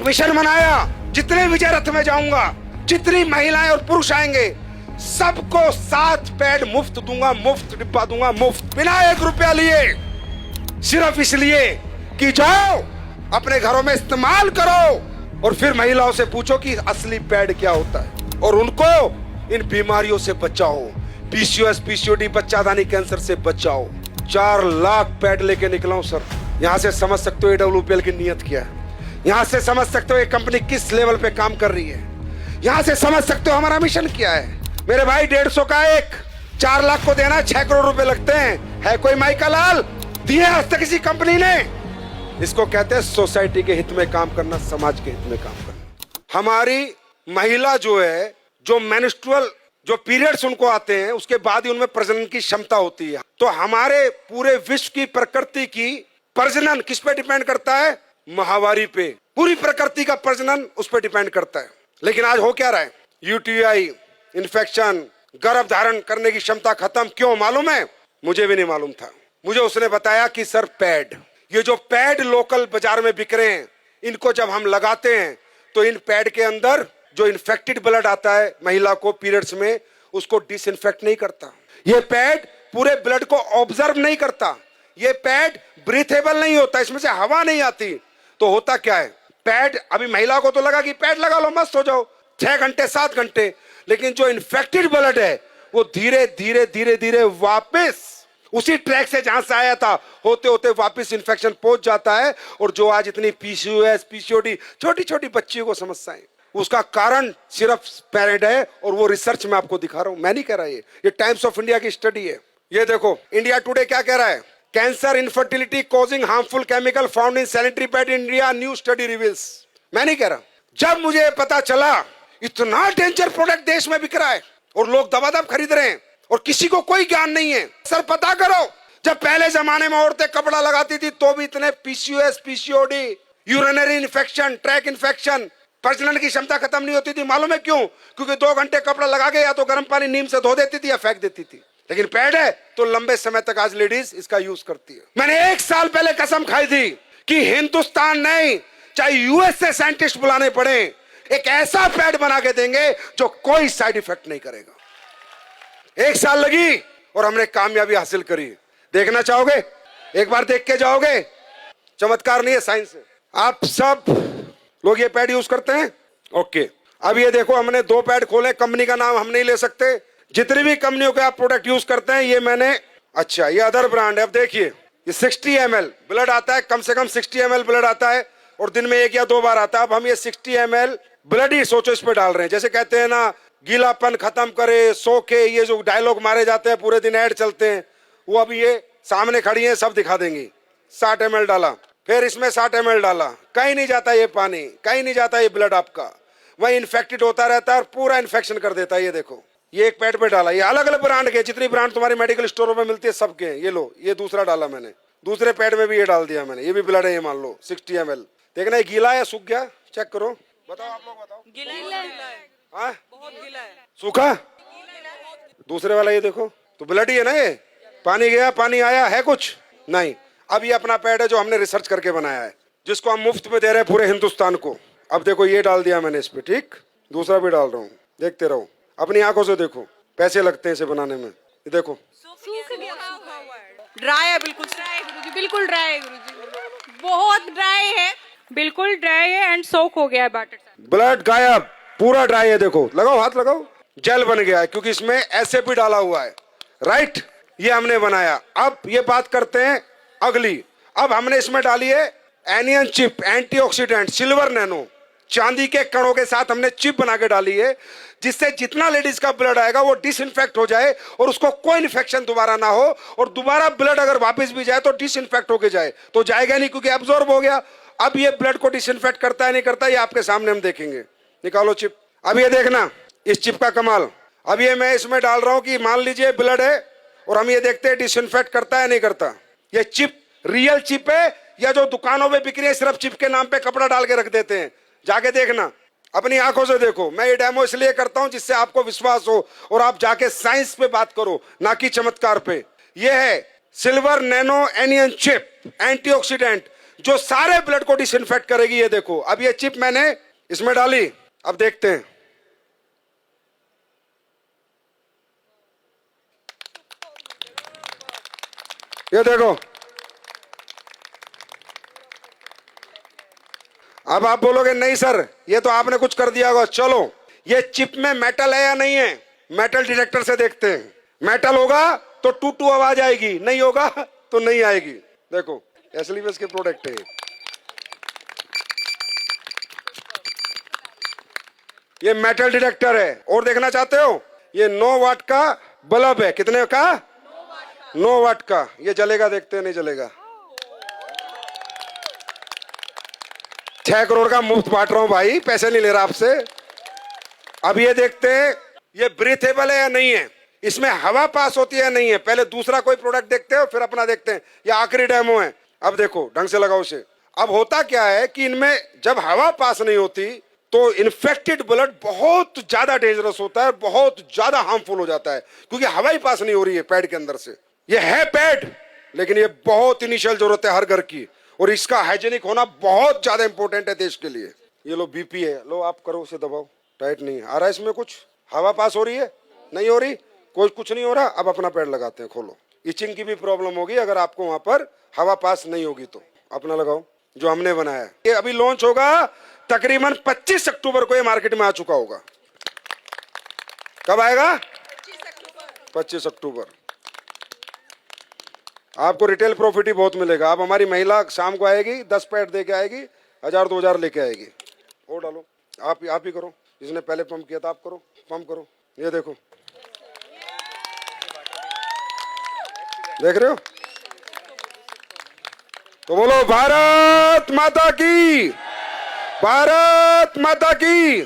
एक मिशन बनाया, जितने विजय रथ में जाऊंगा, जितनी महिलाएं और पुरुष आएंगे, सबको 7 पैड मुफ्त दूंगा, मुफ्त डिब्बा दूंगा, मुफ्त, बिना 1 रुपया लिए, सिर्फ इसलिए कि जाओ अपने घरों में इस्तेमाल करो और फिर महिलाओं से पूछो कि असली पैड क्या होता है और उनको इन बीमारियों से बचाओ। पीसीओएस, पीसीओडी, बच्चादानी कैंसर से बचाओ। 4 लाख पैड लेके निकला हूं सर। यहां से समझ सकते हो AWPL की नीयत क्या है, यहां से समझ सकते हो ये कंपनी किस लेवल पे काम कर रही है, यहां से समझ सकते हो हमारा मिशन क्या है। मेरे भाई 150 का एक, 4 लाख को देना 6 करोड़ रुपए लगते हैं। है कोई माई का लाल दिए आज तक किसी कंपनी ने? इसको कहते हैं सोसाइटी के हित में काम करना, समाज के हित में काम करना। हमारी महिला जो है, जो मेंस्ट्रुअल जो पीरियड्स उनको आते हैं, उसके बाद ही उनमें प्रजनन की क्षमता होती है। तो हमारे पूरे विश्व की प्रकृति की प्रजनन किस पे डिपेंड करता है? माहवारी पे। पूरी प्रकृति का प्रजनन उस पर डिपेंड करता है। लेकिन आज हो क्या रहा है? यूटीआई, इन्फेक्शन, गर्भ धारण करने की क्षमता खत्म। क्यों मालूम है? मुझे भी नहीं मालूम था। मुझे उसने बताया कि सर पैड, ये जो पैड लोकल बाजार में बिक रहे हैं, इनको जब हम लगाते हैं तो इन पैड के अंदर जो इन्फेक्टेड ब्लड आता है महिला को पीरियड्स में, उसको डिसइंफेक्ट नहीं करता। ये पैड पूरे ब्लड को ऑब्जर्व नहीं करता। ये पैड ब्रीथेबल नहीं होता, इसमें से हवा नहीं आती। तो होता क्या है? पैड, अभी महिला को तो लगा कि पैड लगा लो मस्त हो जाओ, 6 घंटे 7 घंटे, लेकिन जो इन्फेक्टेड ब्लड है वो धीरे धीरे धीरे धीरे वापस उसी ट्रैक से जहां से आया था होते होते वापस इन्फेक्शन पहुंच जाता है। और जो आज इतनी पीसीओएस, पीसीओडी, छोटी छोटी बच्चियों को समस्याएं, उसका कारण सिर्फ पैरेंट है। और वो रिसर्च में आपको दिखा रहा हूं, मैं नहीं कह रहा, ये टाइम्स ऑफ इंडिया की स्टडी है। ये देखो इंडिया टुडे क्या कह रहा है? Cancer, infertility causing harmful chemical found in sanitary pad in India, new study reveals. मैं नहीं कह रहा। जब मुझे पता चला इतना डेंजर प्रोडक्ट देश में बिक रहा है और लोग दबादब खरीद रहे हैं और किसी को कोई ज्ञान नहीं है, सर पता करो, जब पहले जमाने में औरतें कपड़ा लगाती थी तो भी इतने PCOS, PCOD, urinary infection, track infection, प्रजनन की क्षमता खत्म नहीं होती थी। मालूम है क्यों? क्योंकि 2 घंटे कपड़ा लगा के या तो गर्म पानी नीम से धो देती थी या फेंक देती थी। लेकिन पैड है तो लंबे समय तक आज लेडीज इसका यूज करती है। मैंने 1 साल पहले कसम खाई थी कि हिंदुस्तान नहीं, चाहे यूएस से साइंटिस्ट बुलाने पड़े, एक ऐसा पैड बना के देंगे जो कोई साइड इफेक्ट नहीं करेगा। 1 साल लगी और हमने कामयाबी हासिल करी। देखना चाहोगे? एक बार देख के जाओगे। चमत्कार नहीं है, साइंस है। आप सब लोग ये पैड यूज करते हैं? ओके, अब ये देखो हमने 2 पैड खोले। कंपनी का नाम हम नहीं ले सकते। जितनी भी कंपनियों के आप प्रोडक्ट यूज करते हैं, ये मैंने, अच्छा ये अदर ब्रांड है। अब देखिए ये 60 ml ब्लड आता है, कम से कम 60 ml ब्लड आता है और दिन में 1 या 2 बार आता है। अब हम ये 60 ml ब्लड ही सोचो इस पे डाल रहे हैं। जैसे कहते हैं ना, गीलापन खत्म करे, सो के, ये जो डायलॉग मारे जाते हैं, पूरे दिन ऐड चलते हैं, वो अभी ये सामने खड़ी है, सब दिखा देंगी। 60 ml डाला, फिर इसमें 60 ml डाला, कहीं नहीं जाता ये पानी, कहीं नहीं जाता ये ब्लड आपका, वही इन्फेक्टेड होता रहता है और पूरा इन्फेक्शन कर देता है। ये देखो ये एक पैड पे डाला, ये अलग अलग ब्रांड के, जितनी ब्रांड तुम्हारी मेडिकल स्टोरों में मिलती है सबके। ये लो, ये दूसरा डाला मैंने, दूसरे पैड में भी ये डाल दिया मैंने। ये भी ब्लड है, ये मान लो 60 ml। देखना ये गीला है, सूख गया, चेक करो, बताओ आप लोग बताओ। गीला है, हाँ बहुत गीला है। सूखा? दूसरे वाला ये देखो तो ब्लड ही है ना। ये पानी गया, पानी आया है कुछ नहीं। अब ये अपना पैड है जो हमने रिसर्च करके बनाया है, जिसको हम मुफ्त में दे रहे हैं पूरे हिंदुस्तान को। अब देखो ये डाल दिया मैंने इस पे, ठीक, दूसरा भी डाल रहा हूँ, देखते रहो, अपनी आंखों से देखो। पैसे लगते हैं इसे बनाने में। ये देखो सूख गया, सूखा हुआ है, ड्राई है, बिल्कुल ड्राई है गुरुजी, बिल्कुल ड्राई है गुरुजी, बहुत ड्राई है, बिल्कुल ड्राई है एंड सोक हो गया है बैटर। ब्लड गायब, पूरा ड्राई है। देखो, लगाओ हाथ लगाओ, जेल बन गया है क्योंकि इसमें एसएपी डाला हुआ है, राइट। ये हमने बनाया। अब ये बात करते हैं अगली। अब हमने इसमें डाली है anion chip, antioxidant, silver nano, चांदी के कणों के साथ हमने चिप बना के डाली है, जिससे जितना लेडीज का ब्लड आएगा वो डिसइंफेक्ट हो जाए और उसको कोई इन्फेक्शन दोबारा ना हो। और दोबारा ब्लड अगर वापस भी जाए तो डिसइंफेक्ट होके जाए, तो जाएगा नहीं क्योंकि एब्जॉर्ब हो गया। अब ये ब्लड को डिसइंफेक्ट करता है नहीं करता, ये आपके सामने हम देखेंगे। निकालो चिप। अब ये देखना इस चिप का कमाल। अब ये मैं इसमें डाल रहा हूं कि मान लीजिए ब्लड है और हम ये देखते हैं डिसइंफेक्ट करता है नहीं करता। ये चिप रियल चिप है या जो दुकानों में बिक रही है सिर्फ चिप के नाम पे कपड़ा डाल के रख देते हैं? जाके देखना, अपनी आंखों से देखो। मैं ये डेमो इसलिए करता हूं जिससे आपको विश्वास हो और आप जाके साइंस पे बात करो, ना कि चमत्कार पे। ये है silver nano anion chip, antioxidant, जो सारे ब्लड को डिसइंफेक्ट करेगी। ये देखो, अब ये चिप मैंने इसमें डाली, अब देखते हैं। ये देखो, अब आप बोलोगे नहीं सर ये तो आपने कुछ कर दिया होगा। चलो, ये चिप में मेटल है या नहीं है, मेटल डिटेक्टर से देखते हैं। मेटल होगा तो टू टू आवाज आएगी, नहीं होगा तो नहीं आएगी। देखो, एसलीबस के प्रोडक्ट है ये मेटल डिटेक्टर है। और देखना चाहते हो, ये 9 वाट का बल्ब है। कितने का? 9 वाट का। ये जलेगा, देखते हैं नहीं जलेगा। 6 करोड़ का मुफ्त बांट रहा हूं भाई, पैसे नहीं ले रहा आपसे। अब ये देखते हैं ये ब्रीथेबल है या नहीं है, इसमें हवा पास होती है या नहीं है। पहले दूसरा कोई प्रोडक्ट देखते हो, फिर अपना देखते हैं। ये आखिरी डेमो है। अब देखो, ढंग से लगाओ उसे। अब होता क्या है कि इनमें जब हवा पास नहीं होती तो इन्फेक्टेड ब्लड बहुत ज्यादा डेंजरस होता है, बहुत ज्यादा हार्मफुल हो जाता है, क्योंकि हवा ही पास नहीं हो रही है पैड के अंदर से। ये है पैड, लेकिन ये बहुत इनिशियल जरूरत है हर घर की, और इसका हाइजीनिक होना बहुत ज्यादा इंपॉर्टेंट है देश के लिए। ये लो बीपी है, लो आप करो, उसे दबाओ। टाइट नहीं आ रहा है इसमें कुछ, हवा पास हो रही है, नहीं हो रही, कोई कुछ नहीं हो रहा। अब अपना पैड लगाते हैं, खोलो। इचिंग की भी प्रॉब्लम होगी अगर आपको वहां पर हवा पास नहीं होगी तो। अपना लगाओ जो हमने बनाया है। ये अभी लॉन्च होगा तकरीबन 25 अक्टूबर को, ये मार्केट में आ चुका होगा। कब आएगा? 25 अक्टूबर। आपको रिटेल प्रॉफिट ही बहुत मिलेगा। अब हमारी महिला शाम को आएगी, 10 पैड दे के आएगी, 1000-2000 लेके आएगी। और डालो, आप ही करो, जिसने पहले पंप किया था आप करो, पंप करो। ये देखो, देख रहे हो? तो बोलो भारत माता की, भारत माता की।